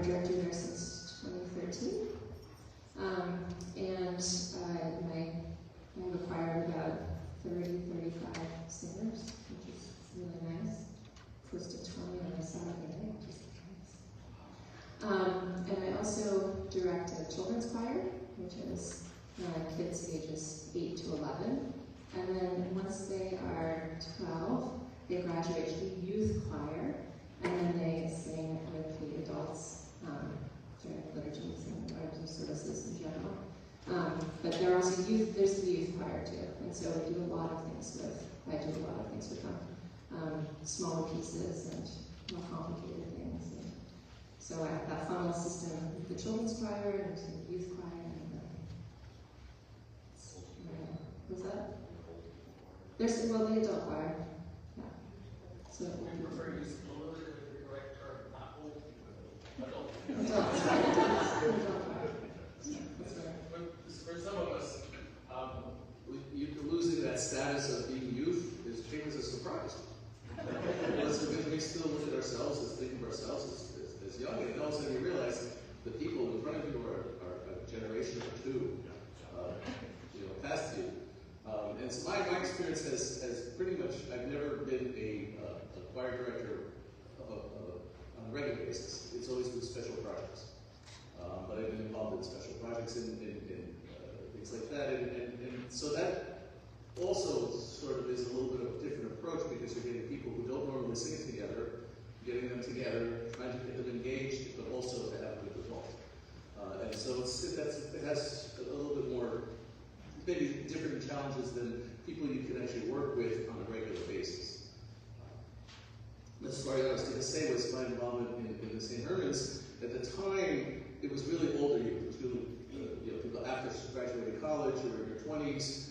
director there since 2013. I've acquired about 35 singers, which is really nice. Close to 20 on a Saturday, which is nice. And I also direct a children's choir, which is kids ages 8 to 11. And then once they are 12, they graduate to the youth choir, and then they sing with the adults during liturgies and liturgy services in general. But there are also there's the youth choir too, and so I do a lot of things with them. Smaller pieces and more complicated things. And so I have that funnel system with the children's choir and the youth choir. What's that? There's the adult choir. Yeah. So you prefer to use a little bit of the correct term, not old people, adult. Adult choir. That's right. For some of us, losing that status of being youth came as a surprise. Because we still look at ourselves as think of ourselves as young, and all of a sudden you realize the people in front of you are a generation or two past you. And so my experience has pretty much, I've never been a choir director on a regular basis. It's always been special projects. But I've been involved in special projects and things like that. And so that also sort of is a little bit of a different approach, because you're getting people who don't normally sing together, getting them together, trying to get them engaged, but also to have a good result. And so it has a little bit more, maybe different challenges than people you can actually work with on a regular basis. The story I was going to say was my involvement in the St. Herman's. At the time, it was really older youth. It was really people after graduating college, you were in your 20s,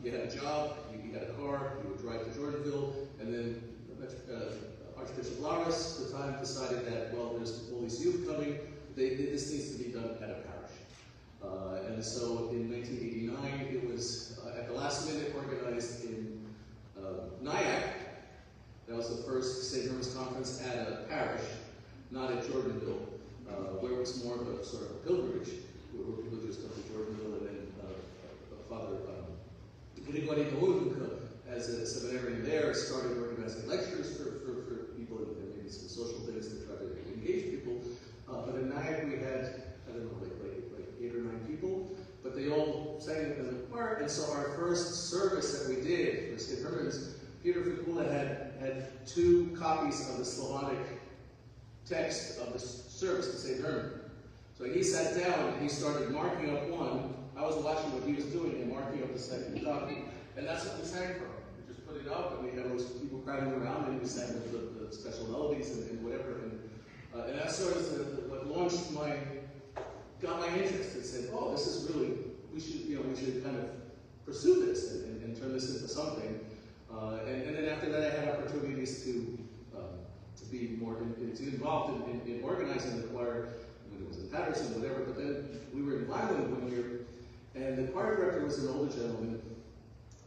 you had a job, you had a car, you would drive to Jordanville, and then Archbishop Lauris at the time decided that, well, there's all these youth coming, this needs to be done at a parish. And so in 1989, it was at the last minute organized in Nyack. That was the first St. Herman's conference at a parish, not at Jordanville, where it was more of a sort of a pilgrimage, where people just come to Jordanville, and then Father Gregory as a seminarian there started organizing lectures for people and maybe some social things to try to engage people. But in Nyack we had, I don't know, like 8 or 9 people, but they all sang in the choir. And so our first service that we did for St. Herman's, Peter Fikula had 2 copies of the Slavonic text of the service to St. Herman. So he sat down and he started marking up one. I was watching what he was doing and marking up the second copy. And that's what we sang from. We just put it up, and we had those people crowding around, and we sang the special melodies and whatever. And that sort of what launched got my interest. It said, oh, this is really, we should kind of pursue this and turn this into something. And then after that, I had opportunities to be more involved in organizing the choir when it was in Patterson, whatever. But then we were in Vineland one year, and the choir director was an older gentleman.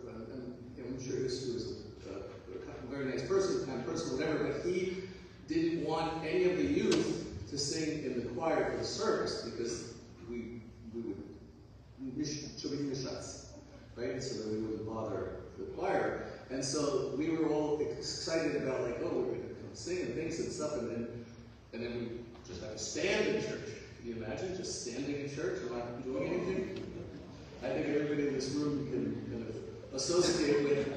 I'm sure he was a very nice person, kind person, whatever. But he didn't want any of the youth to sing in the choir for the service, because we would miss shots, right? So that we wouldn't bother the choir. And so we were all excited about, like, oh, we're going to come sing and things and stuff, and then we just have to stand in church. Can you imagine just standing in church and not doing anything? I think everybody in this room can kind of associate with,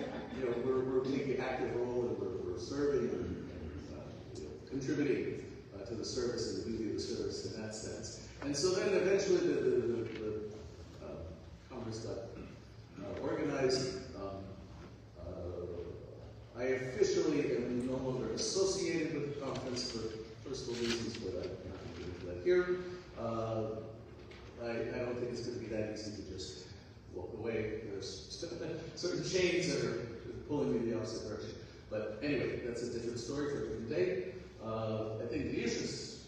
we're taking an active role, and we're serving and contributing to the service and the beauty of the service in that sense. And so then eventually the conference got organized. I officially am no longer associated with the conference for personal reasons, but I'm not going to get into that here. I don't think it's going to be that easy to just walk away. There's certain chains that are pulling me in the opposite direction. But anyway, that's a different story for a different day. I think Diash's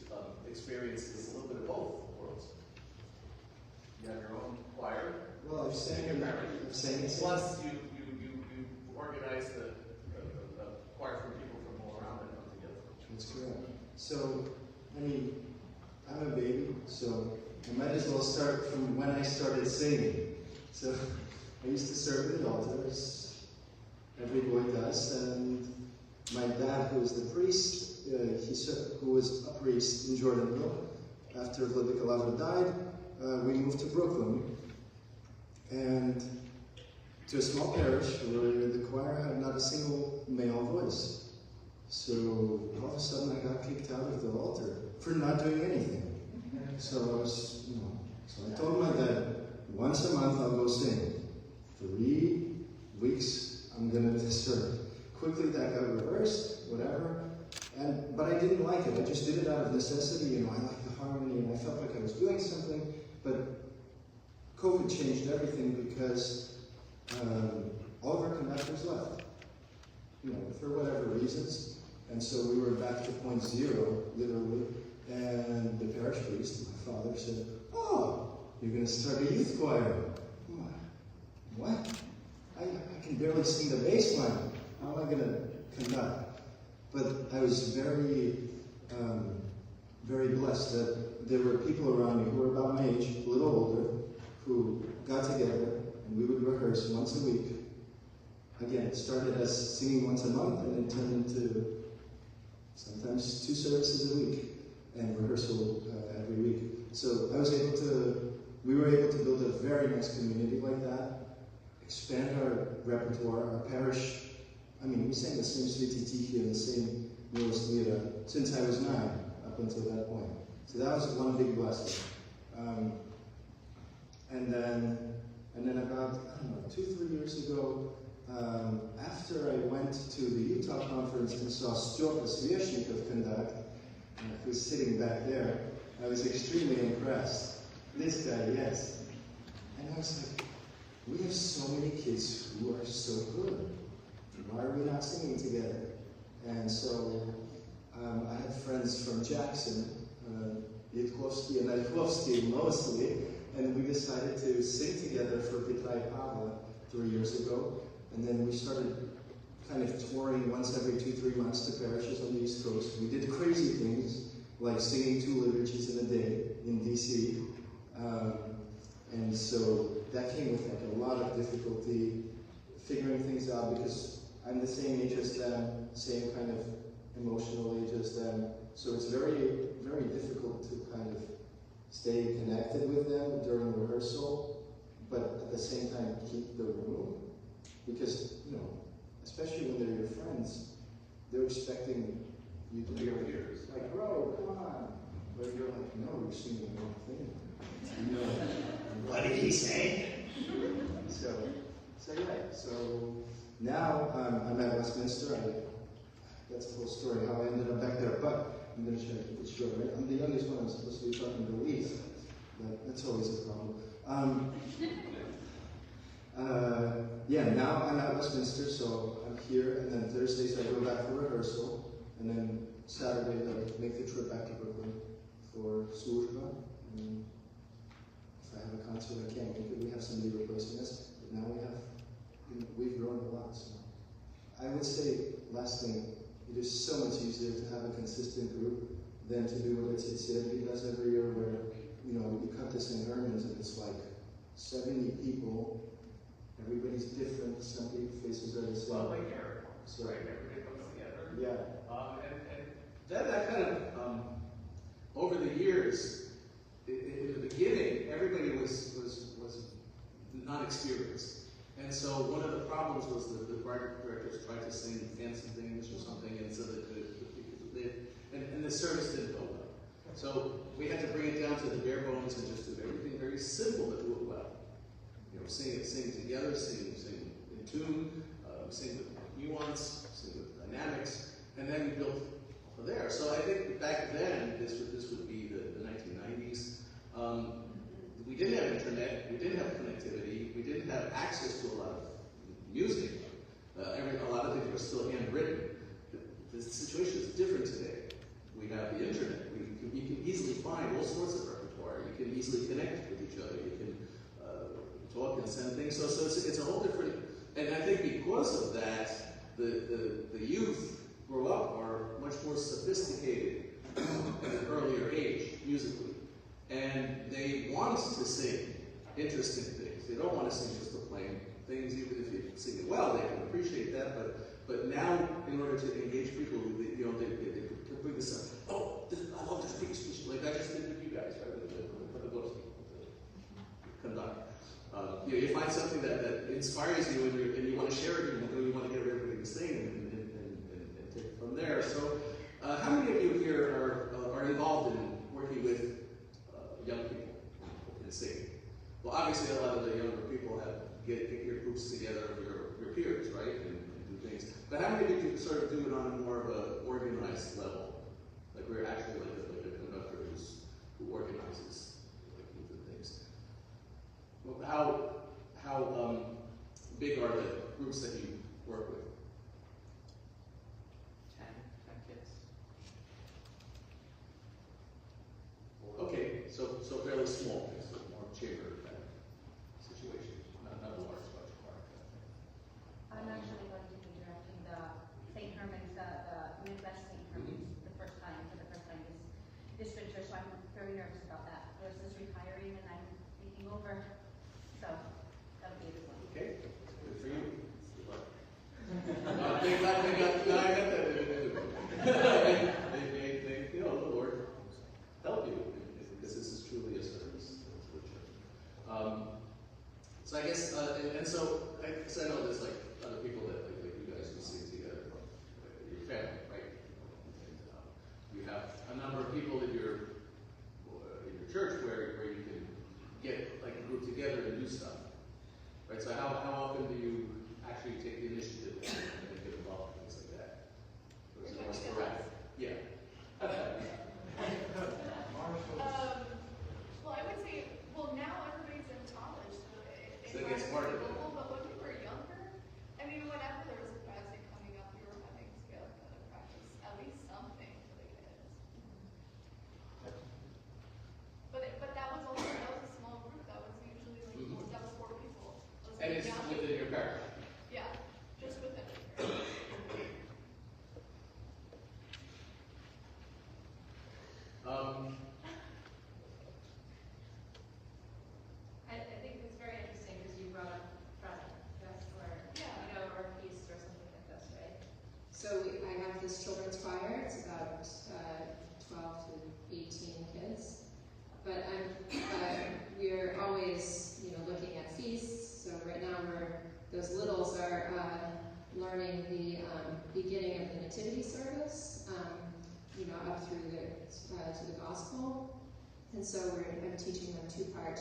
experience is a little bit of both worlds. You have your own choir. Well, I'm saying Plus, you organize the choir for people from all around that come together. That's correct. So, I mean, I'm a baby, so I might as well start from when I started singing. So I used to serve at the altar, as every boy does, and my dad, who was the priest, who was a priest in Jordanville, after Vladika Lavra died, we moved to Brooklyn, and to a small parish where the choir had not a single male voice. So all of a sudden I got kicked out of the altar for not doing anything. So I was, so I told my dad, once a month I'll go sing. 3 weeks I'm gonna serve. Quickly that got reversed, whatever. But I didn't like it. I just did it out of necessity. I liked the harmony and I felt like I was doing something. But COVID changed everything because all of our conductors left, for whatever reasons. And so we were back to point zero, literally. And the parish priest, my father, said, "Oh, you're going to start a youth choir." What? I can barely sing the bass line. How am I going to conduct? But I was very, very blessed that there were people around me who were about my age, a little older, who got together and we would rehearse once a week. Again, it started as singing once a month and it turned into sometimes 2 services a week and rehearsal every week. So we were able to build a very nice community like that, expand our repertoire, our parish. We sang the same Sveti Tichi and the same Milost Mira since I was 9 up until that point. So that was one big blessing. And then about 2-3 years ago, after I went to the Utah conference and saw Stjopa Sveshnikov conduct, who's sitting back there, I was extremely impressed. This guy, yes. And I was like, we have so many kids who are so good. Why are we not singing together? And so I had friends from Jackson, Yitkovsky and Yitkovsky mostly, and we decided to sing together for Petra and Pavla 3 years ago. And then we started kind of touring once every 2-3 months to parishes on the East Coast. We did crazy things, like singing 2 liturgies in a day in DC. And so that came with like a lot of difficulty figuring things out because I'm the same age as them, same kind of emotional age as them. So it's very, very difficult to kind of stay connected with them during rehearsal, but at the same time keep the room. Because, especially when they're your friends, they're expecting you to be like, bro, come on. But you're like, no, you're singing the wrong thing. What did he say? So now I'm at Westminster. That's the whole story, how I ended up back there. But I'm going to try to keep it short, right? I'm the youngest one. I'm supposed to be talking to Leaf. But that's always a problem. Now I'm at Westminster, so I'm here, and then Thursdays I go back for rehearsal, and then Saturday I make the trip back to Brooklyn for Służba. And if I have a concert I can't make it, we have somebody replacing us, but now we've grown a lot. So I would say, last thing, it is so much easier to have a consistent group than to do what Tzitzi does every year, where you come to St. Herman's and it's like 70 people. Everybody's different. Some people's faces are the same. Well, like airports, right? Everybody comes together. Yeah. And that kind of over the years, in the beginning, everybody was not experienced, and so one of the problems was that the choir directors tried to sing fancy things or something, and so and the service didn't go well. So we had to bring it down to the bare bones and just do everything very simple but do it well. Sing together, sing in tune, sing with nuance, sing with dynamics, and then we built off of there. So I think back then, this would be the 1990s. We didn't have internet, we didn't have connectivity, we didn't have access to a lot of music. A lot of things were still handwritten. The situation is different today. We have the internet. You can easily find all sorts of repertoire. You can easily connect with each other. You can talk and send things. So it's a whole different. And I think because of that, the youth grow up are much more sophisticated at an earlier age musically. want to sing interesting things. They don't want to sing just the plain things, even if you sing it well, they can appreciate that. But now, in order to engage people, they bring this up. Oh, I love this speech, like I just did with you guys, right? With the books, the conduct. You find something that inspires you, and you want to share it, and you want to hear everything saying, and take it from there. So, how many of you here are involved in working with young people in singing? Well, obviously, a lot of the younger people get your groups together, your peers, right, and do things. But how many of you sort of do it on a more of a organized level? Like we're actually like a conductor who organizes like different things. Well, how big are the groups that you work with? 10 kids. Okay, so fairly small, it's more chamber kind of situation, not a large park. I'm actually going to be directing the St. Herman's, the Midwest St. Herman's, for the first time this winter, so I'm very nervous about that. Liz is retiring and I'm taking over, so that'll be a good one. Okay, good for you. Good luck. They got that. They, the Lord help you, because this is truly a service to the church. So I guess, I know there's like other people that like you guys who sing together, your family, right? And, you have a number of people in your church where you can get like a group together and do stuff, right? So how often do you actually take the initiative and get involved in things like that? Or is it more sporadic? Yeah. Well, I would say, now everybody's in college, so So it gets harder. But when we were younger, I mean, whenever there was a project coming up, we were having to go to practice at least something for the kids. But that was a small group. That was usually like that was 4 people. And it's within your parish. Yeah, just within the parish. I think it's very interesting because you brought up project, or a feast or something like this, right? So I have this children's choir. It's about 12 to 18 kids, but we're always looking at feasts. So right now those littles are learning the beginning of the nativity service, up through to the gospel, and so I'm teaching them 2-part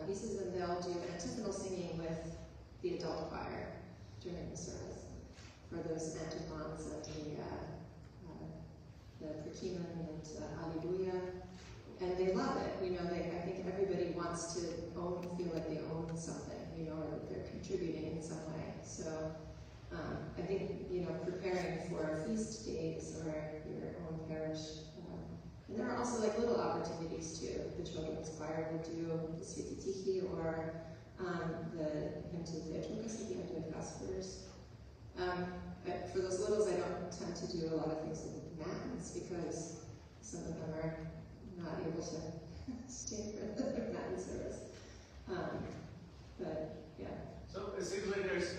pieces, and they'll do antiphonal singing with the adult choir during the service for those antiphons and the Perkimen and Alleluia, and they love it. I think everybody wants to feel like they own something, or that they're contributing in some way. So I think preparing for feast days or your own parish. And there are also like little opportunities too. The children's choir will do the Sveti Tichi or the hymn to the Theotokos at the end of Vespers. But for those littles, I don't tend to do a lot of things with matins because some of them are not able to stay for the matin service. But yeah. So it seems like there's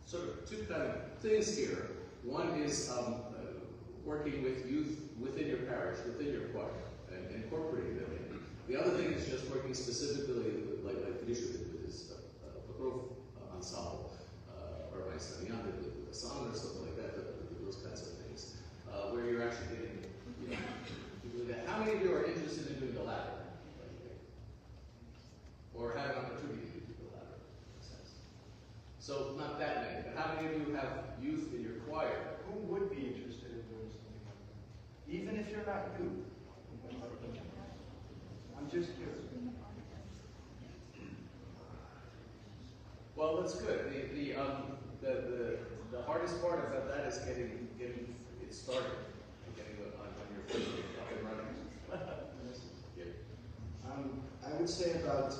sort of 2 kind of things here. One is working with youth within your parish, within your choir, and incorporating them in. The other thing is just working specifically like Felicia did with his Grove ensemble, or my son Jan did with a song or something like that, those kinds of things, where you're actually getting, people do that. How many of you are interested in doing the latter? Or have an opportunity to do the latter, in a sense? So not that many, but how many of you have youth in your choir? Who would be interested in doing something like that? Even if you're not youth. I'm just curious. Well, that's good. The hardest part about that is getting it started, getting on your feet, up and running. I would say about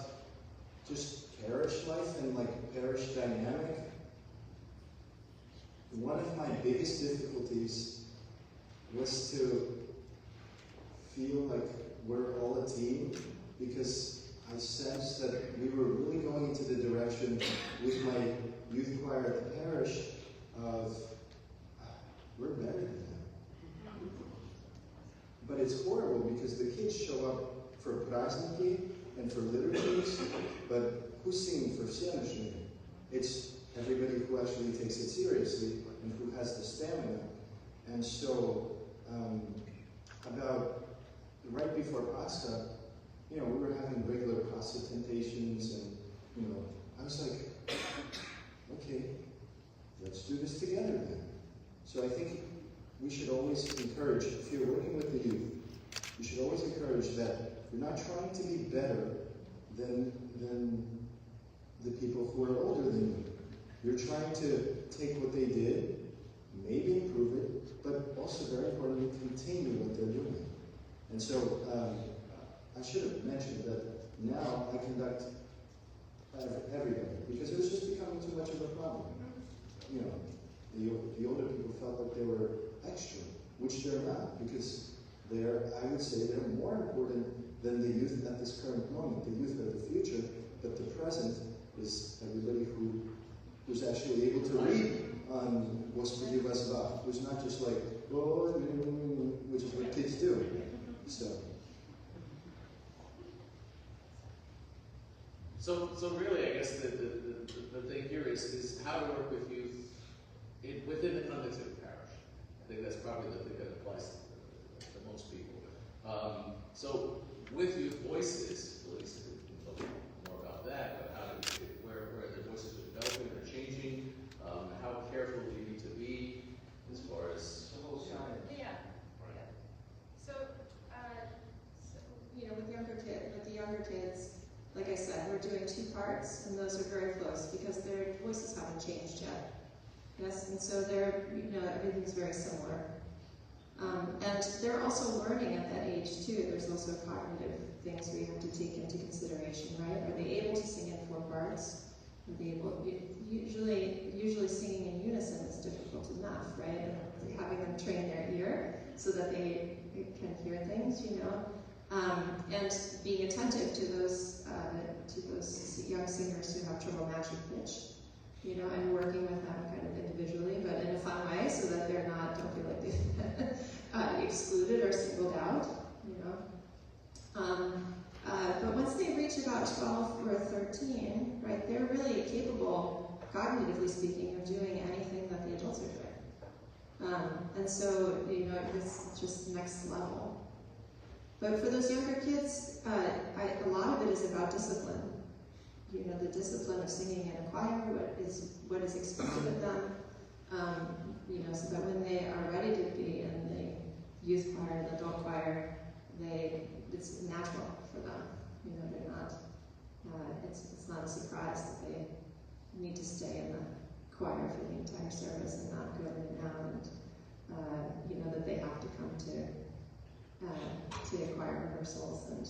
just parish life and like parish dynamic. One of my biggest difficulties was to feel like we're all a team, because I sensed that we were really going into the direction with my youth choir at the parish of, we're better than them. But it's horrible because the kids show up for prazniki and for liturgies, but who's singing for Sienishnik? It's everybody who actually takes it seriously and who has the stamina. And so, about right before Pascha, we were having regular Pascha temptations, and, I was like, okay, let's do this together then. So I think we should always encourage, if you're working with the youth, you should always encourage that you're not trying to be better than the people who are older than you. You're trying to take what they did, maybe improve it, but also very importantly, continue what they're doing. And so, I should have mentioned that now I conduct everybody, because it was just becoming too much of a problem. The older people felt like they were extra, which they're not, because I would say they're more important than the youth at this current moment. The youth are the future, but the present is everybody who's actually able to read on Господи Возва, who's not just like, oh, which is what kids do. So really, I guess the thing here is how to work with youth within the context of the parish. I think that's probably the thing that applies to most people. So with youth voices, at least we can talk more about that, but where the voices are developing, they're changing, how careful do you need to be as far as The whole science. Yeah. right. So, with the younger kids, like I said, we're doing 2 parts, and those are very close because their voices haven't changed yet. Yes, and so everything's very similar. And they're also learning at that age too. There's also cognitive things we have to take into consideration, right? Are they able to sing in 4 parts? Are they able? Usually singing in unison is difficult enough, right? And having them train their ear so that they can hear things, and being attentive to those young singers who have trouble matching pitch, and working with them kind of individually, but in a fun way, so that they're don't feel like they've excluded or singled out, But once they reach about 12 or 13, right, they're really capable, cognitively speaking, of doing anything that the adults are doing. And so, it's just next level. But for those younger kids, a lot of it is about discipline. The discipline of singing in a choir, what is expected of them, so that when they are ready to be in the youth choir, the adult choir, it's natural for them. They're not, it's not a surprise that they need to stay in the choir for the entire service and not go in and out, and that they have to come to the choir rehearsals and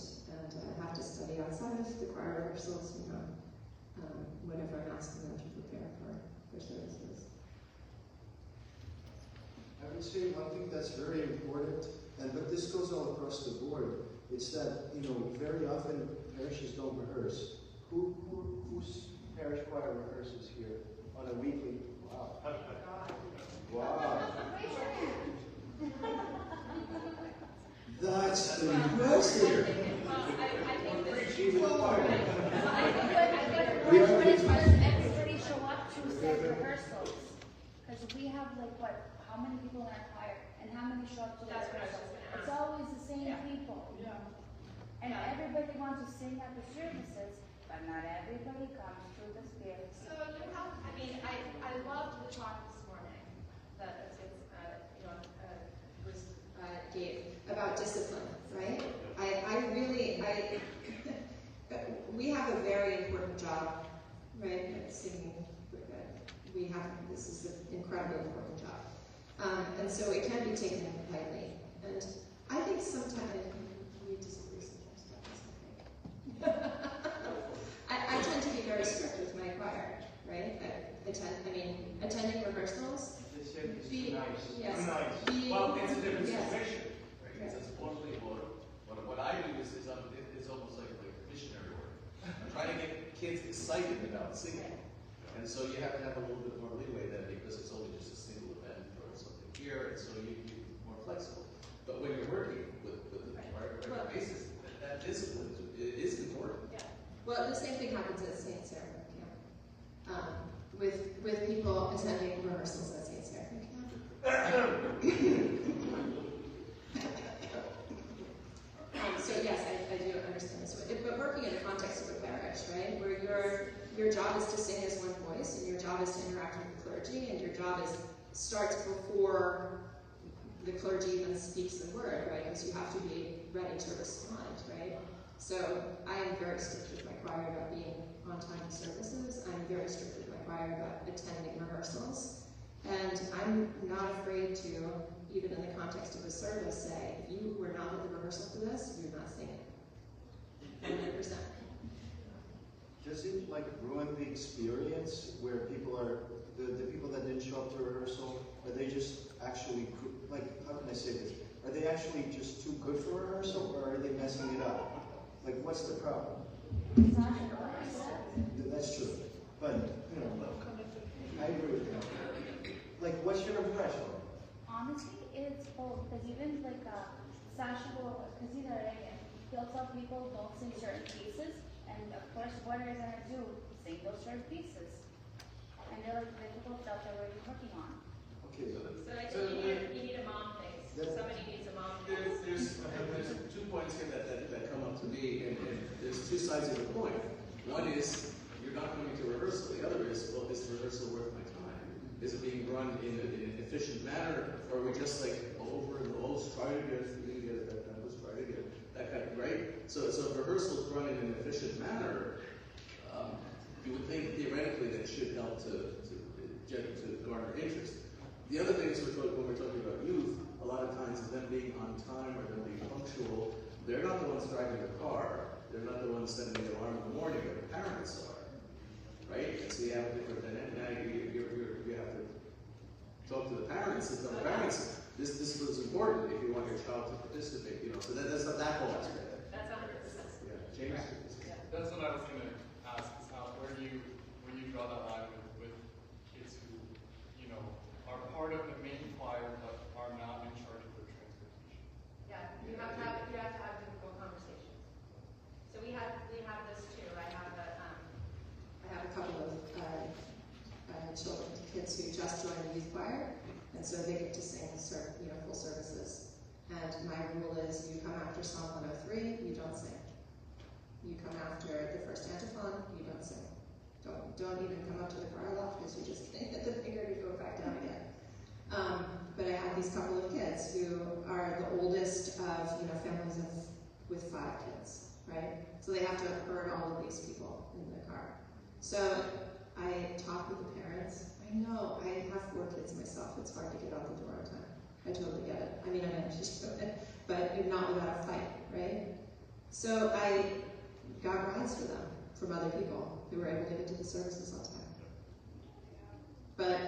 have to study outside of the choir rehearsals, whatever I'm asking them to prepare for services. I would say one thing that's very important, but this goes all across the board, it's that, very often parishes don't rehearse. Whose parish choir rehearses here on a weekly? Wow. Wow. That's impressive. Everybody show up to said rehearsals. Because we have how many people in our choir, and how many show up to the That's what I was rehearsals? just gonna It's ask. always the same people. Yeah. And everybody wants to sing at the services, but not everybody comes to the service. So I loved the talk this morning that Gave about discipline, right? We have a very important job, right? At singing. This is an incredibly important job. And so it can't be taken lightly. And I think sometimes, we disagree sometimes, but that's okay. I tend to be very strict with my choir, right? Attending rehearsals. They say it's nice. Yes. Nice. Well, it's a different Yes. situation, right? It's supposedly what I do is almost like missionary work. excited about singing. And so you have to have a little bit more leeway then because it's only just a single event or something here, and so you're more flexible. But when you're working with the regular basis, that discipline is important. Yeah. Well, the same thing happens at St. Seraphim Camp. With people attending rehearsals at St. Seraphim Camp. So yes, I do understand this. But working in the context of a parish, right, where your job is to sing as one voice, and your job is to interact with the clergy, and your job starts before the clergy even speaks the word, right? Because you have to be ready to respond, right? So I am very strict with my choir about being on time to services. I'm very strict with my choir about attending rehearsals. And I'm not afraid to, even in the context of a service, say, if you were not at the rehearsal for this, you're not singing. 100%. Does it like ruin the experience where people are, the people that didn't show up to rehearsal, are they just actually, like, how can I say this? Are they actually just too good for rehearsal, or are they messing it up? Like, what's the problem? That's true. But, you know, I agree with that. Like, what's your impression? Honestly, it's both, because even like Sasha will, because he'll tell people don't sing certain pieces, and of course, what are they going to do? Sing those certain pieces. And they're like difficult stuff that we're working on. Okay. So I think you need a mom face. Somebody needs a mom face. There's 2 points here that come up to me, and there's 2 sides of the coin. One is, you're not coming to rehearsal. The other is, well, is the rehearsal worth my time? Is it being run in an efficient manner, or are we just like over and over, let's try to get it, we didn't get it that time, let's try to get it, that kind of, right? So if rehearsals run in an efficient manner, you would think theoretically that should help to garner interest. The other thing is when we're talking about youth, a lot of times them being on time or them being punctual, they're not the ones driving the car, they're not the ones setting the alarm in the morning, but the parents are, right? And so you have a different dynamic. Now you have to talk to the parents and tell the parents this was important if you want your child to participate. You know, so that's not that whole aspect. That's 100%. Yeah, James. Yeah. That's what I was going to ask. Is how where do you draw that line with kids who, you know, are part of the main choir but are not in charge of their transportation? Yeah, you have to have difficult conversations. So we have this too. I have I have a couple of children, kids who just joined the youth choir, and so they get to sing full services. And my rule is, you come after Psalm 103, you don't sing. You come after the first antiphon, you don't sing. Don't even come up to the choir loft because you're just getting at the finger to go back down again. But I have these couple of kids who are the oldest of families with 5 kids, right? So they have to have heard all of these people in the car. So I talk with the parents. I know, I have 4 kids myself. It's hard to get out the door on time. I totally get it. I mean, I managed to do it, but not without a fight, right? So I got rides for them from other people who were able to get to the services on time. But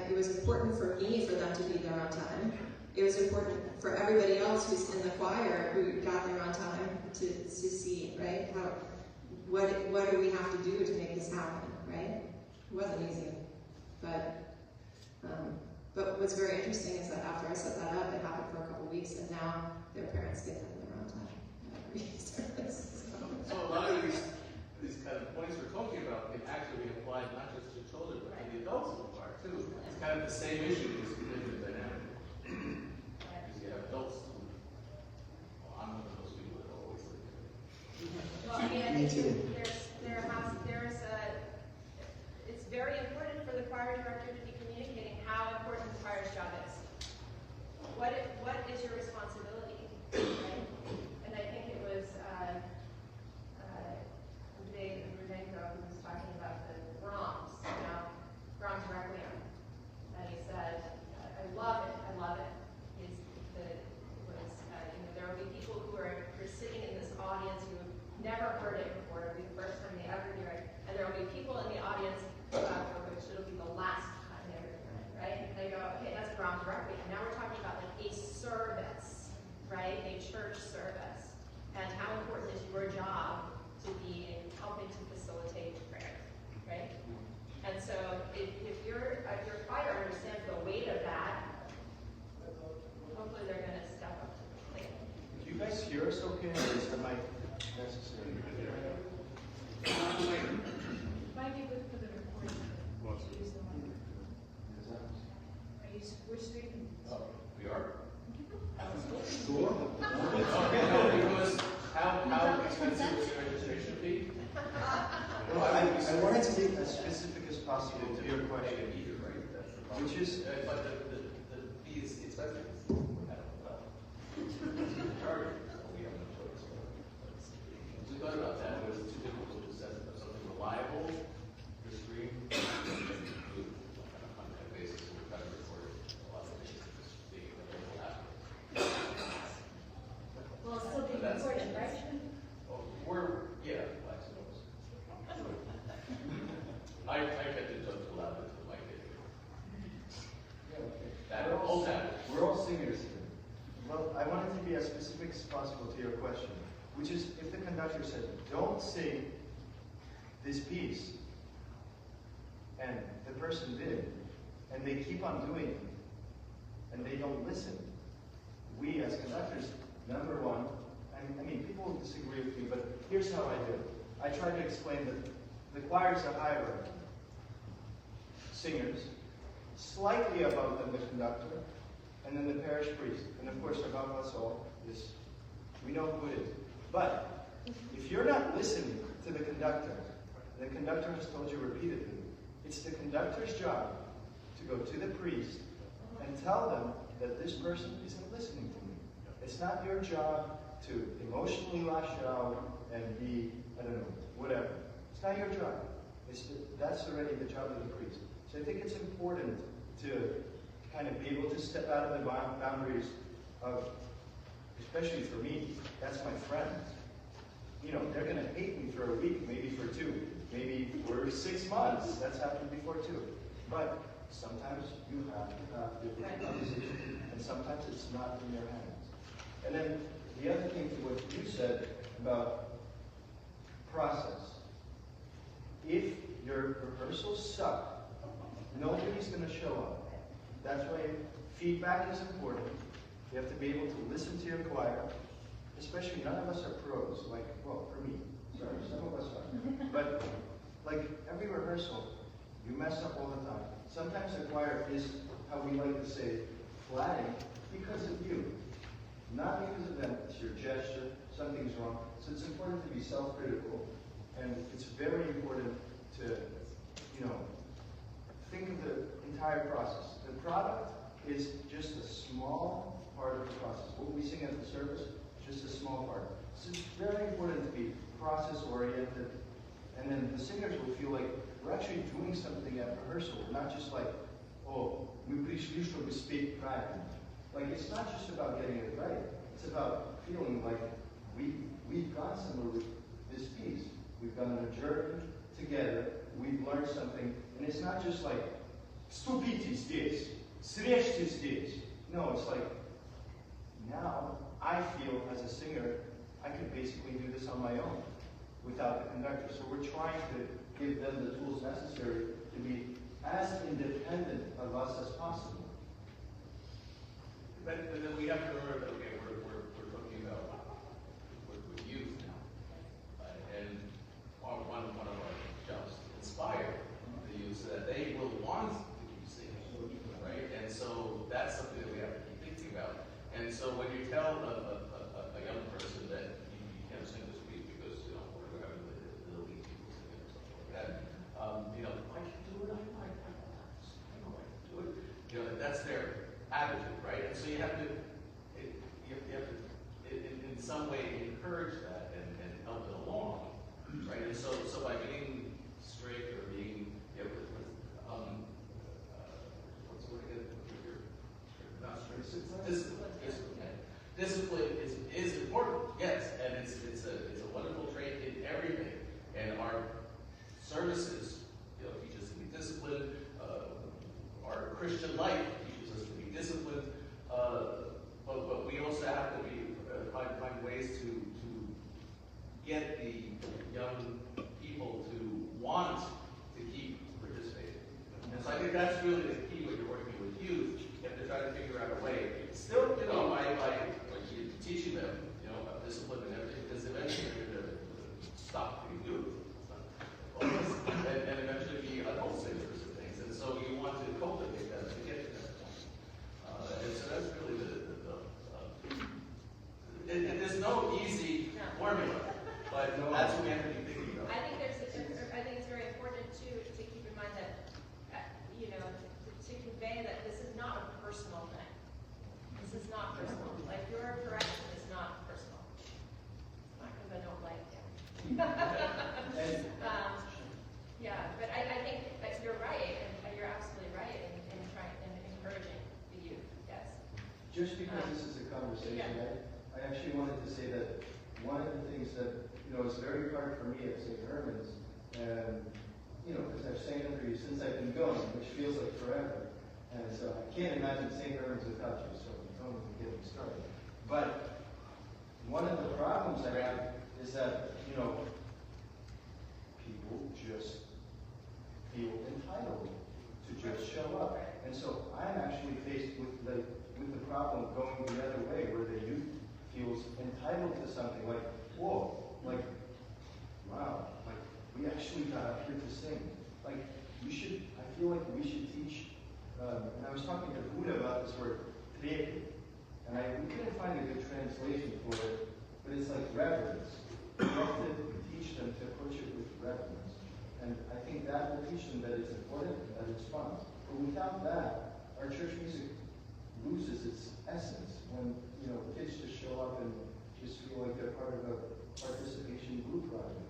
it was important for me for them to be there on time. It was important for everybody else who's in the choir who got there on time to see, right? What do we have to do to make this happen, right? It wasn't easy, but what's very interesting is that after I set that up, it happened for a couple weeks, and now their parents get them there on time at every service. So a lot of these kind of points we're talking about can actually be applied not just to children, but to the adults in the choir too. It's kind of the same issue, just different dynamic. Because you have adults who, well, I'm one of those people that always like well, I mean, I think it's very important for the choir director to be communicating how important the choir's job is. What is your responsibility? Right? And I think it was Dave Rudenko who was talking about the Brahms, Brahms Requiem. And he said, I love it. There will be people who are sitting in this audience who have never heard it before. It'll be the first time they ever hear it. And there will be people in the audience for which it'll be the last time they ever hear it, right? And they go, okay, that's Brahms Requiem. Now we're talking about like a service, right? A church service. And how important is your job to be in helping to facilitate prayer? words that might be necessary. Might be good for the recording. Use the mic. We're streaming. We are? Sure. Because how expensive is the registration fee? Well, I wanted to be as specific as possible to your question, Either, right? That's the problem. which is, But the fee is expensive. Charge, we have no choice. We thought about that, it was too difficult to set up something reliable, your screen, on a content basis, we're kind of recording a lot of things, just being available after. Well, it's still being But that's- recorded, right? Oh, I suppose. I kept it just loud until my kid. yeah, okay. That, all that. We're all singers here. Well, I wanted to be as specific as possible to your question, which is if the conductor said, don't sing this piece, and the person did, and they keep on doing it, and they don't listen, we as conductors, number one, I mean, people will disagree with me, but here's how I do it. I try to explain that the choir's a hierarchy. Singers, slightly above them the conductor, and then the parish priest. And of course, above us all is, we know who it is. But if you're not listening to the conductor has told you repeatedly, it's the conductor's job to go to the priest and tell them that this person isn't listening to me. It's not your job to emotionally lash out and be, I don't know, whatever. It's not your job. That's already the job of the priest. So I think it's important to kind of be able to step out of the boundaries of, especially for me, that's my friend. You know, they're going to hate me for a week, maybe for 2, maybe for 6 months. That's happened before too. But sometimes you have to have different conversations, and sometimes it's not in your hands. And then the other thing to what you said about process. If your rehearsals suck, nobody's going to show up. That's why feedback is important. You have to be able to listen to your choir. Especially, none of us are pros. Like, well, for me, sorry, some of us are. But like every rehearsal, you mess up all the time. Sometimes the choir is, how we like to say, flatting because of you. Not because of them. It's your gesture. Something's wrong. So it's important to be self-critical. And it's very important to, think of the entire process. The product is just a small part of the process. What we sing at the service is just a small part. So it's very important to be process-oriented. And then the singers will feel like we're actually doing something at rehearsal. We're not just like, oh, we пришли, чтобы спеть правильно. Like, it's not just about getting it right. It's about feeling like we've gone somewhere with this piece. We've gone on a journey together. We've learned something. And it's not just like, ступите здесь, срежьте здесь. No, it's like, now I feel as a singer, I could basically do this on my own without the conductor. So we're trying to give them the tools necessary to be as independent of us as possible. But then we have to remember that, okay, we're talking about with youth now. And one of our jobs is to inspire the youth so that they will want to keep singing, right? And so that's something that we have to keep thinking about. And so when you tell a young person that you can't sing this week because, we're having the elite people singing or something like that, I can do it, I know I can do it. That's their attitude, right? And so you have to stop being youth. And eventually be adult savers of things. And so you want to cultivate that to get to that point. And so that's really and there's no easy formula, but that's what we have to be thinking about. I think it's very important to keep in mind that, to convey that this is not a personal thing. This is not personal. Like your correction is not personal. It's not because I don't like you. But I think that you're right, and you're absolutely right in trying and encouraging the youth. Yes. Just because this is a conversation, I actually wanted to say that one of the things that is very hard for me at St. Herman's, and because I've sang under you since I've been going, which feels like forever, and so I can't imagine St. Herman's without you. So don't even get me started. But one of the problems I have is that people just feel entitled to just show up, and so I'm actually faced with the problem going the other way, where the youth feels entitled to something like, whoa, like, wow, like we actually got up here to sing. Like I feel like we should teach. And I was talking to Buddha about this word, creating, and we couldn't find a good translation for it, but it's like reverence. We have to teach them to approach it with reverence. And I think that will teach them that it's important, that it's fun. But without that, our church music loses its essence when kids just show up and just feel like they're part of a participation group project.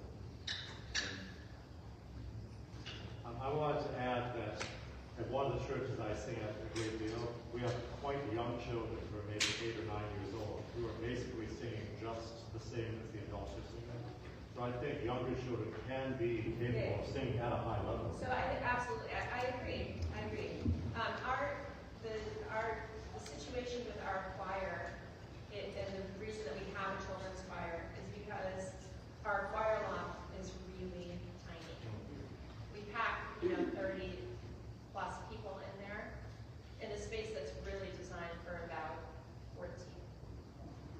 I wanted to add that at one of the churches I sing at a great deal, we have quite young children who are maybe 8 or 9 years old who are basically singing just the same as the adults are singing. So I think younger children can be capable of singing at a high level. So absolutely, I agree. The situation with our choir, and the reason that we have a children's choir is because our choir loft is really tiny. We pack 30 plus people in there in a space that's really designed for about 14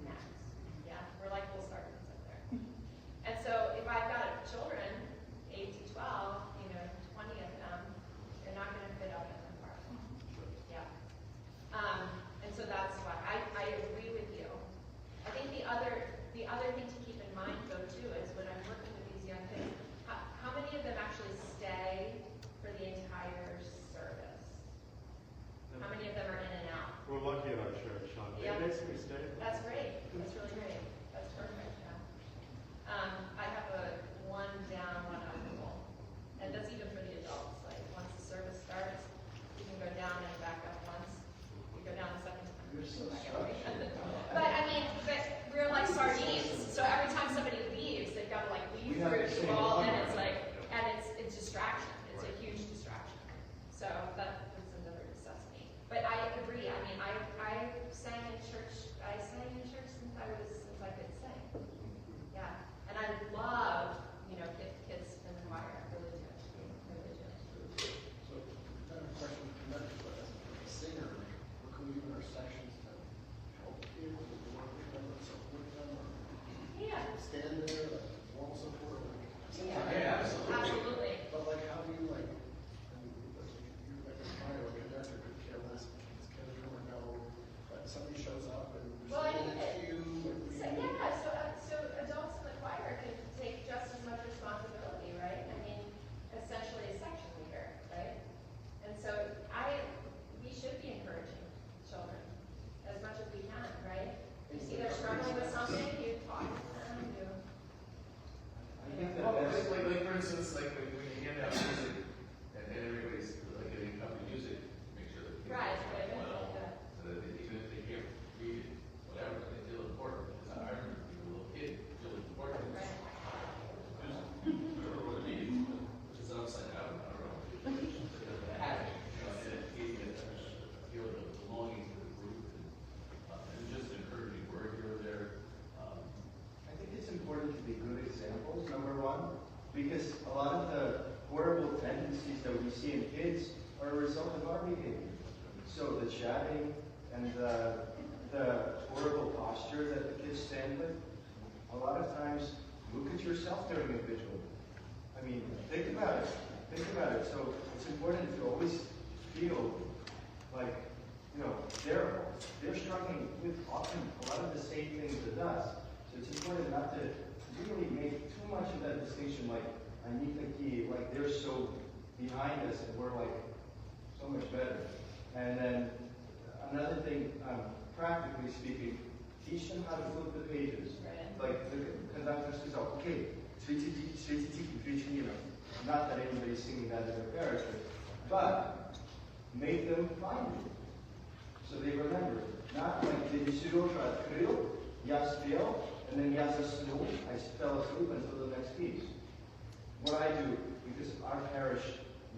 max. Yeah, we're like full starters up there. And so if I've got children, 8 to 12, 20 of them, they're not going to fit up in the park. Yeah. And so that's why I agree with you. I think the other thing to keep in mind though too is when I'm working with these young kids, how many of them actually stay for the entire service? How many of them are in and out? We're lucky at our church, Sean. They basically stay. That's great. That's really great. That's perfect. Yeah. I have one down, one out full, and that's even for the adults. Like once the service starts, you can go down and back up once. You go down the second time. You're so But we're like sardines. So every time somebody leaves, they've got to like leave through you all, and it's distraction. It's a huge distraction. So that's another necessity. But I agree. I mean, I sang in church. I sang in church since I could sing. Yeah, and I love kids in the choir. I really do. So, I have a question for as a singer, what can we do in our sections to help people to work with them or support them or stand there, like moral support? Yeah, absolutely. But like, how do you you're like a choir or conductor could care less if these kids don't know, but somebody shows up and Well, I mean, so so adults in the choir can take just as much responsibility, right? I mean, essentially a section leader, right? And so we should be encouraging children as much as we can, right? You see they're struggling with something, you talk to them, Like for instance, like when you hand out music, and everybody's like getting copy music, make sure that people so that even if they can't read it, whatever, they feel important. Because I remember being a little kid, feeling important. Right. I don't know what it means, which is upside down. I don't know. But I had it, and it gave me a feeling of belonging to the group, and just an encouraging word here or there. I think it's important to be good examples, number one, because a lot of the horrible tendencies that we see in kids are a result of our behavior. So the chatting and the horrible posture that the kids stand with, a lot of times Luke at yourself during a vigil. I mean, think about it. Think about it. So it's important to always feel like, you know, they're struggling with often a lot of the same things as us. So it's important not to really make too much of that distinction, like, I need the key, like they're so behind us and we're like so much better. And then another thing, practically speaking, teach them how to flip the pages. Right. Like the conductor says, oh, okay, not that anybody's singing that in their parish, but make them find it. So they remember. Not like the Isidro Trio, Yas Biel, and then Yas Snow, I fell asleep until the next piece. What I do, because our parish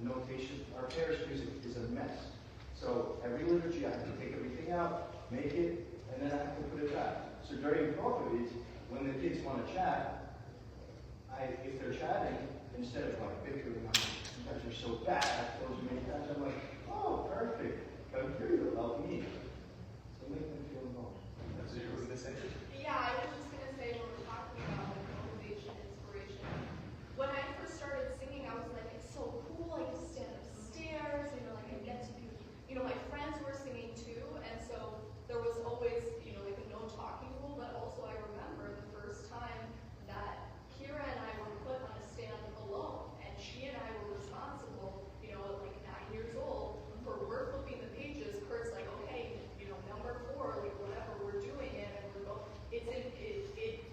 notation, our parish music is a mess. So every liturgy, I have to take everything out, make it, and then I have to put it back. So during prophets, when the kids want to chat, if they're chatting, instead of like bickering, you guys are so bad, I've told you many times, I'm like, oh, perfect. Come here, you'll help me. So make them feel involved. That's what you were going to say? Yeah, I was just going to say, when we're talking about like motivation, inspiration, when I first started singing, I was like, it's so cool, I get to stand upstairs, like I get to do, my friends were singing too, and so there was always, like a no talking rule, but also I remember the first time that Kira and I were put on a stand alone, and she and I were responsible, at like 9 years old, for we're flipping the pages. Kurt's like, okay, number 4, like whatever, we're doing it, and we're going. It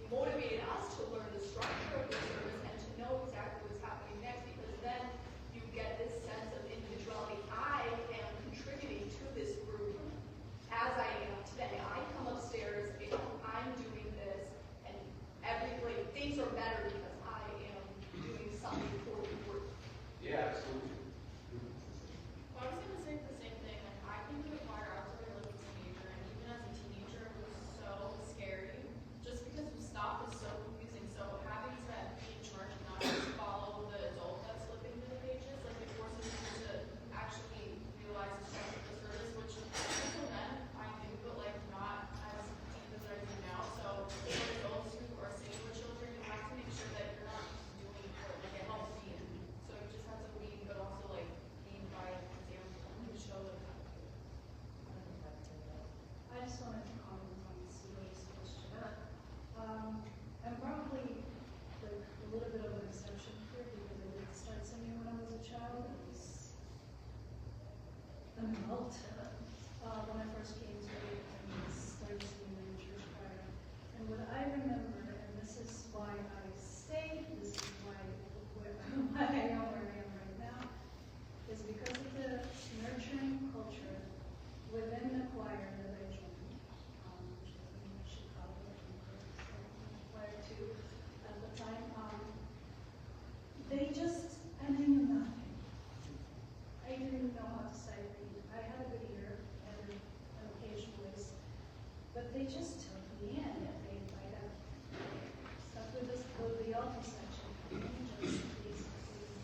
motivated us to learn the structure of the service and to know exactly what's happening next, because then you get this sense of individuality. I am contributing to this group as I am today. I come upstairs, I'm doing this, and things are better because I am doing something for the group. Yeah, absolutely. Well, I was going to say the same thing. Like, I came to the choir after I was a teenager, and even as a teenager, it was so scary. Just because stuff is so confusing. So having to be in charge and not just follow the adult that's flipping through the pages, like it forces you to actually realize the structure of the service, which until then I knew, but like not as deep as I do now. So for adults who are singing with children, you have to make sure that you're not just doing what like it helps lead. So you just have to lead, but also like lead by example and show them. I just wanted to comment on Sylvia's question. I'm probably like a little bit of an exception here because I did start singing when I was a child. I was an adult when I first came to it and started singing in the church choir. And what I remember, and this is why I stayed, this is why I am where I am right now, is because of the nurturing culture within the choir that I joined, which was in Chicago, choir too, at the time. They just, I knew nothing. I didn't know how to sight read. I had a good ear and an occasional voice, but they just took me in. They like stuck with this, with the altar section, and just basically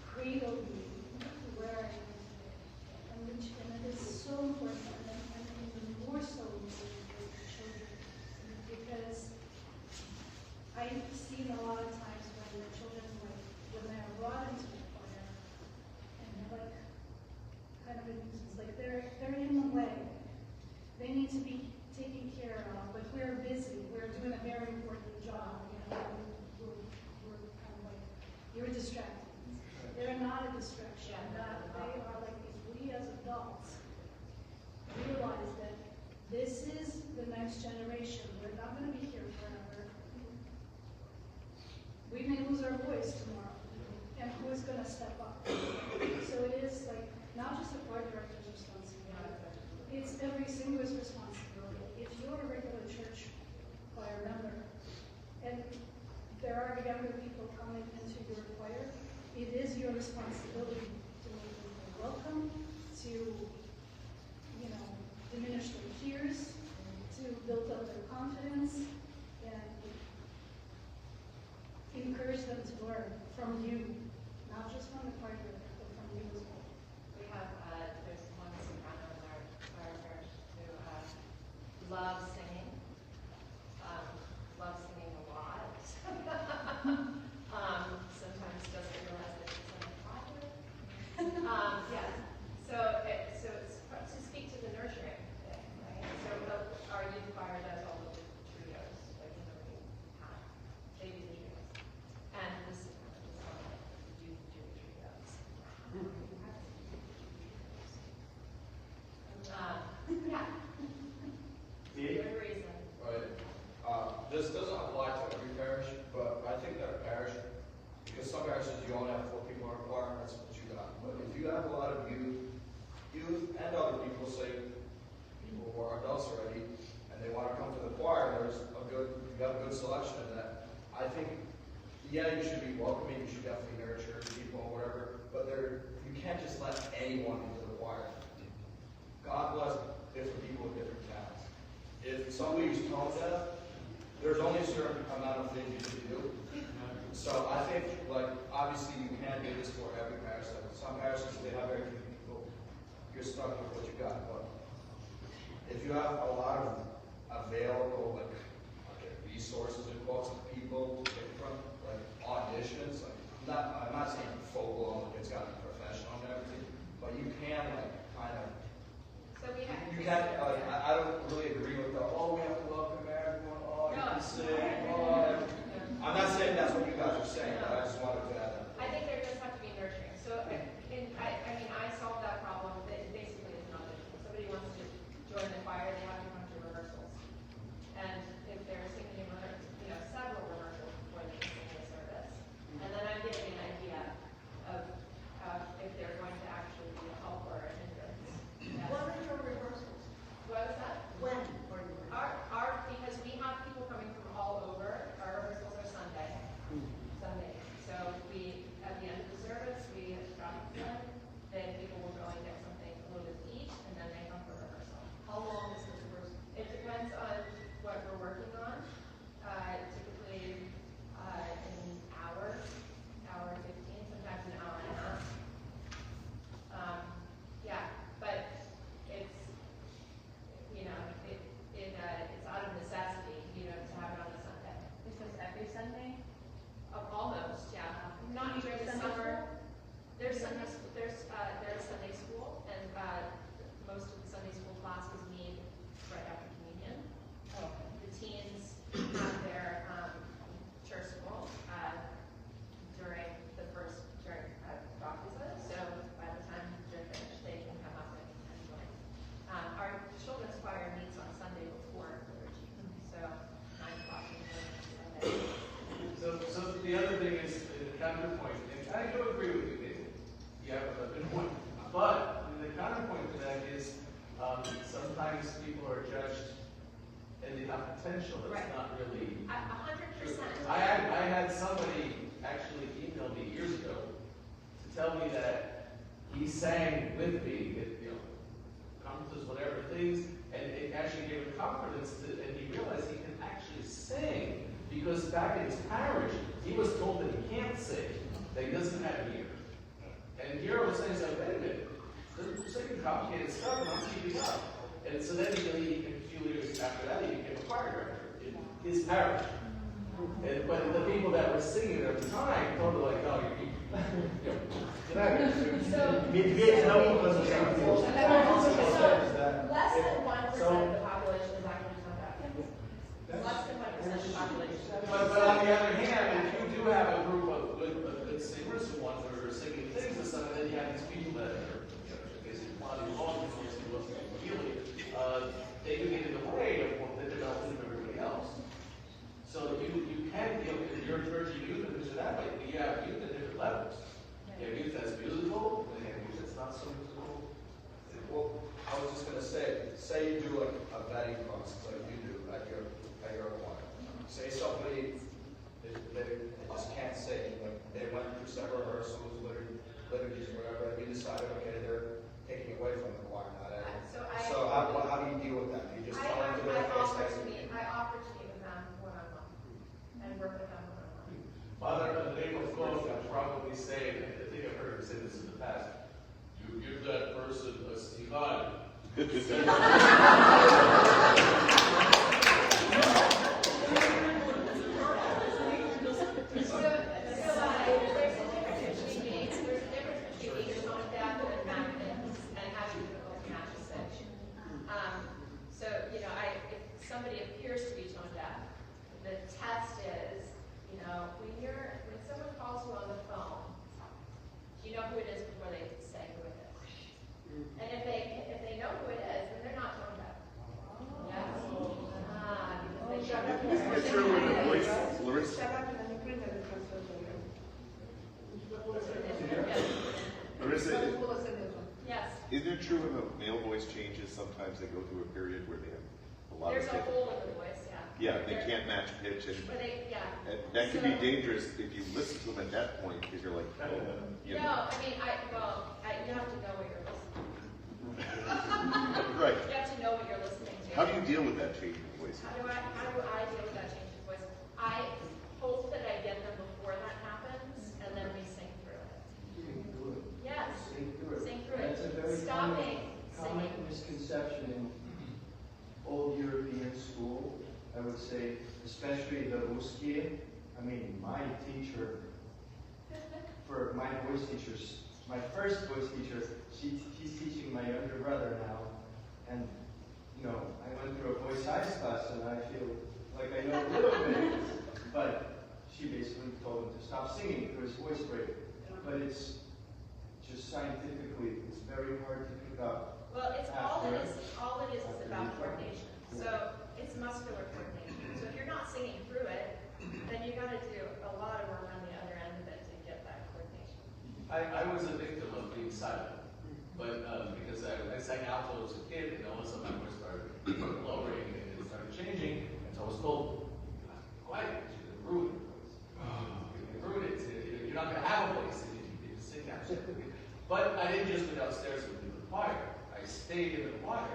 cradled me to where I am today. And it is so important, and even more so with children, because I've seen a lot of times when the children, like, when they're brought into the choir, and they're like, kind of a nuisance, like they're in the way. They need to be taken care of, but we're busy. We're doing a very important job. We're kind of like, you're distracted. They're not a distraction. They are like, if we as adults realize that this is the next generation, we're not going to be here forever. We may lose our voice tomorrow, and who's going to step up? So it is like not just a choir director's responsibility; it's every singer's responsibility. If you're a regular church choir member, and there are younger people coming into your choir, it is your responsibility to make them feel welcome, to diminish their fears, to build up their confidence, and encourage them to learn from you, not just from the choir director, but from you as well. We have, there's one soprano in our parish who loves singing a lot. Sometimes doesn't realize that it's unpopular. Yeah. So it's to speak to the nurturing thing, right? So our youth choir does all of the trios, like they do the trios, and this is one that do the trios. Yeah. Good reason. Right. This doesn't apply to every parish, but I think that a parish, because some parishes you only have 4 people in a choir, that's what you got. But if you have a lot of youth and other people, say people who are adults already, and they want to come to the choir, you got a good selection of that. I think, yeah, you should be welcoming, you should definitely nurture people or whatever, but you can't just let anyone into the choir. God bless different people with different talents. If somebody's tone deaf, there's only a certain amount of things you can do. So I think, like, obviously you can't do this for every parish. Like some parishes, they have very few people. You're stuck with what you got. But if you have a lot of available, like resources and quotes of people to pick from, like auditions, like I'm not saying full blown, like it's got to be professional and everything, but you can like kind of. So we have. You can't. I don't really agree with the we have to welcome everyone. You can sing. I'm not saying that's what you guys are saying, but I just wanted to add that. I think there does have to be nurturing. So, I mean, I solved that problem. That basically is not it. If somebody wants to join the choir, they have to come to rehearsals. And if they're singing in several rehearsals before they can sing the service, and then I'm getting an idea of if they're going to actually be a help or a hindrance. What are your rehearsals? What was that? When are you? Because we have people coming from all over. Our rehearsals are Sunday. So at the end of the service, we instruct them. Then people will go and get something a little bit to eat, and then they come for rehearsal. How long is the rehearsal? It depends on what we're working on. Typically, an hour 15, sometimes an hour and a half. Yeah, but it's it's out of necessity, to have it on a Sunday. This is every Sunday? Almost, yeah. Not during the summer. There's Sunday school, and most of the Sunday school classes meet right after communion. The teens have their church school during baptism. So by the time they're finished, they can come up and join. Our children's choir meets on Sunday before liturgy, so 9 o'clock in the Sunday. So the other thing is the counterpoint, and I do agree with you, David. You have a good point. But the counterpoint to that is sometimes people are judged and they have potential that's not really 100%. I had somebody actually email me years ago to tell me that he sang with me at conferences, whatever things, and it actually gave him confidence and he realized he can actually sing. Because back in his parish, he was told that he can't sing, that he doesn't have ear. And here I was saying, wait a minute, they're singing complicated stuff, and I'm keeping up. And so then a few years after that, he became a choir director in his parish. But the people that were singing at the time told him, like, no, get out of here. So, less than 1% of the population is actually not that. Less than 1% of the population. But on the other hand, if you do have a group of good singers who want to singing things and stuff, and then you have these people that are basically plodding along and feeling, they do get in the way of what they're developing of everybody else. So you can, you're encouraging youth and things of that way, but you have youth at different levels. You have youth that's musical, and you have youth that's not so musical. Well, I was just going to say you do like a vetting process like you do at your choir. Say somebody they just can't sing, like they went through several rehearsals, liturgies, whatever, and you decided, okay, they're taking away from the choir, not adding. So how do you deal with that? Do you just tell them to their face? I offer to meet with them one-on-one and work with them one-on-one. Father, in the name of God, I probably say, and I think I've heard him say this in the past, you give that person a stichad. So isn't it true when the male voice changes, sometimes they go through a period where they have a lot There's of a hole in the voice, yeah. Yeah, they can't match pitch, and, But yeah. and that can be dangerous if you listen to them at that point, because you're like, oh, you know. No, I mean, you have to know what you're listening to. Right. You have to know what you're listening to. How do you deal with that change in voice? How do I deal with that change in voice? I hope that I get them before that happens, and then we sing through it. Yes. Sing through it. Sing through it. That's a very Stopping common singing. misconception in old European school. I would say, especially the Ruski. I mean, my teacher, for my voice teachers, my first voice teacher, he's teaching my younger brother now. And, you know, I went through a voice science class and I feel like I know a little bit. But she basically told him to stop singing for his voice break. But it's just scientifically, it's very hard to pick up. Well, it's all it is about coordination. So it's muscular coordination. So if you're not singing through it, then you got to do a lot of work on the other end of it to get that coordination. I was a victim of being silent, but because I sang alto as a kid, and all of a sudden my voice started lowering and it started changing, and so I was told, quiet, you're going to ruin your voice. You're going to ruin it. You're not going to have a voice if you sing that. But I didn't just go downstairs and do the choir. I stayed in the choir,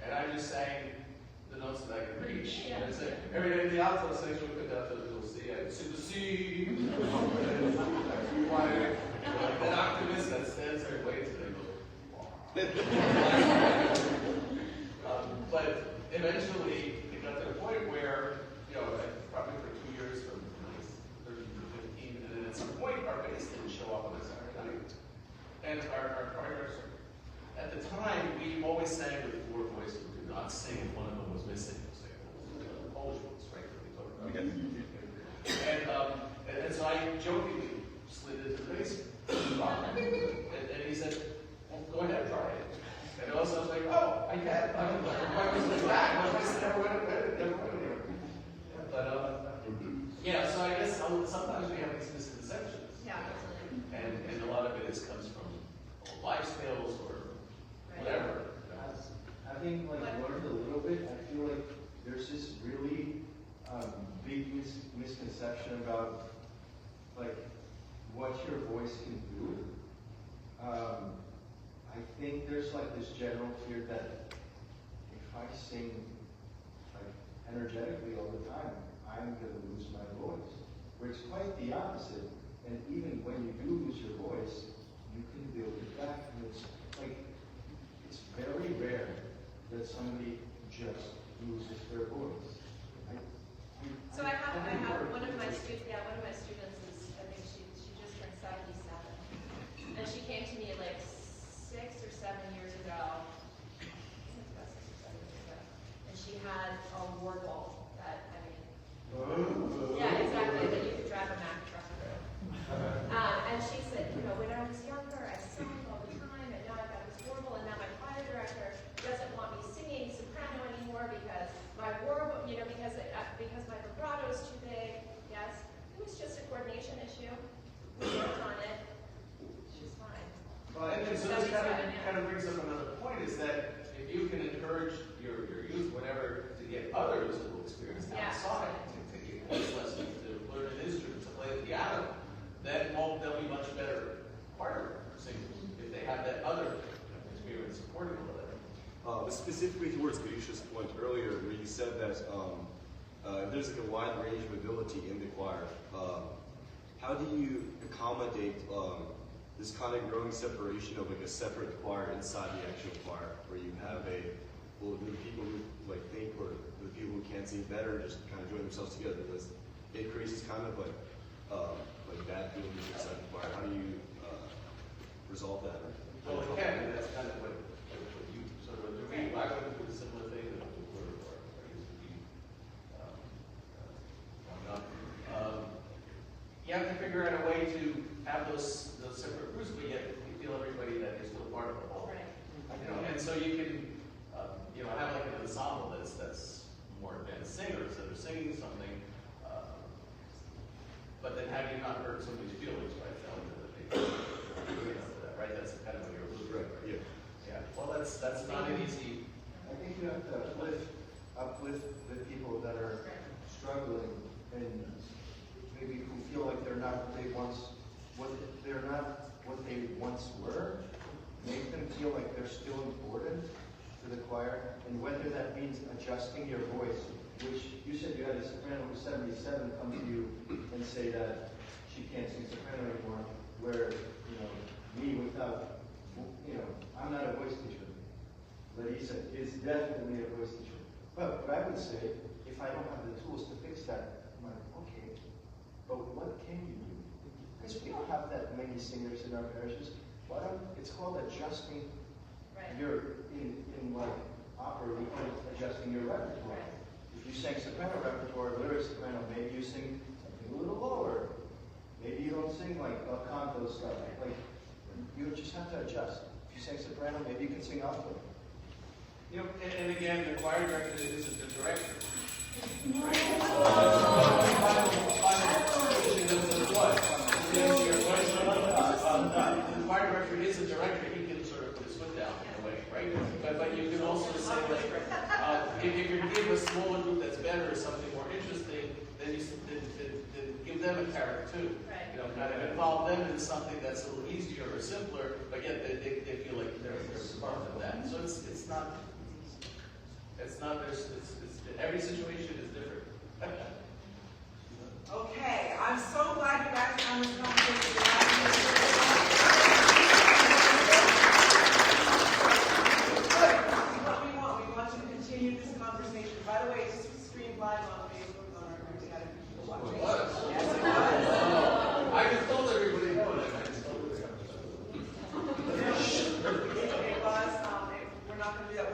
and I just sang the notes that I could reach. Yeah. And I said, every day in the alto section, we come down to the little C, I sing the C, and I choir. Like that octavist that stands there and waits, and I go, but eventually, it got to the point where, you know, probably for 2 years, from 13 to 15, and then at some point, our bass didn't show up on a Saturday night. And our choirs, at the time, we always sang with 4 voices. We did not sing if one of them was missing. Say, the Polish ones, right? That we talked about. And so I jokingly slid into the bass. And he said, well, go ahead, try it. And also I was like, oh, I can. Why was it back? My voice never went anywhere. But yeah, so I guess sometimes we have these misconceptions. Yeah, absolutely. And a lot of it comes from old life skills or whatever. Having learned a little bit, I feel like there's this really big misconception about what your voice can do. I think there's this general fear that if I sing energetically all the time, I'm going to lose my voice. Where it's quite the opposite. And even when you do lose your voice, you can build it back. And it's very rare that somebody just loses their voice. So I have one of my students is, I think she just turned 77. And she came to me 6 or 7 years ago. I think it was about 6 or 7 years ago. And she had a warble that, yeah, exactly, that you could drive a Mack truck through. And she said, when I was younger, I sang all the time, and now I've got this warble, and now my choir director doesn't want me singing soprano anymore because my warble, because my vibrato is too big. Yes, it was just a coordination issue. We worked on it. She's fine. And so this kind of brings up another point, is that if you can encourage your youth, whatever, to get other musical experience outside, to take voice lessons, to learn an instrument, to play the piano, then they'll be much better choir singers if they have that other experience supporting them. Specifically towards Ganesha's point earlier, where you said that there's a wide range of ability in the choir. How do you accommodate this kind of growing separation of a separate choir inside the actual choir, where you have the people who think, or the people who can't sing better just kind of join themselves together? Because it creates this kind of bad feeling inside the choir. How do you resolve that? Well, it can, and that's kind of what you sort of do. I went through a similar thing that I used to be growing up. You have to figure out a way to have those separate groups, but yet you feel everybody that is still part of the whole. Right. And so you can have an ensemble that's more advanced singers that are singing something. But then have you not hurt somebody's feelings by telling them that they right? That's kind of what you're losing. Right, yeah. Well, that's not an easy. I think you have to uplift the people that are struggling and maybe who feel like they're not what they once were. Make them feel like they're still important to the choir, and whether that means adjusting your voice, which you said you had a soprano who's 77 come to you and say that she can't sing soprano anymore, where, me without, I'm not a voice teacher. Larissa is definitely a voice teacher. But I would say, if I don't have the tools to fix that, I'm like, okay, but what can you do? Because we don't have that many singers in our parishes. It's called adjusting your, in like opera, we call it adjusting your repertoire. If you sing soprano repertoire, lyric soprano, maybe you sing something a little lower. Maybe you don't sing like up canto stuff. Like, you just have to adjust. If you sing soprano, maybe you can sing alto. And again, the choir director isn't the director. The choir director is a director. He can sort of put his foot down in a way, right? But you can also say like, if you give a smaller group that's better or something more interesting, then you then give them a character too. Kind of involve them in something that's a little easier or simpler, but yet they feel like they're part of that. So it's not. Every situation is different. Okay, I'm so glad you guys found this conversation. What we want to continue this conversation. By the way, this was streamed live on Facebook on our group. We had people watching. Yes, it was. I just told everybody about it. It was. We're not going to do that.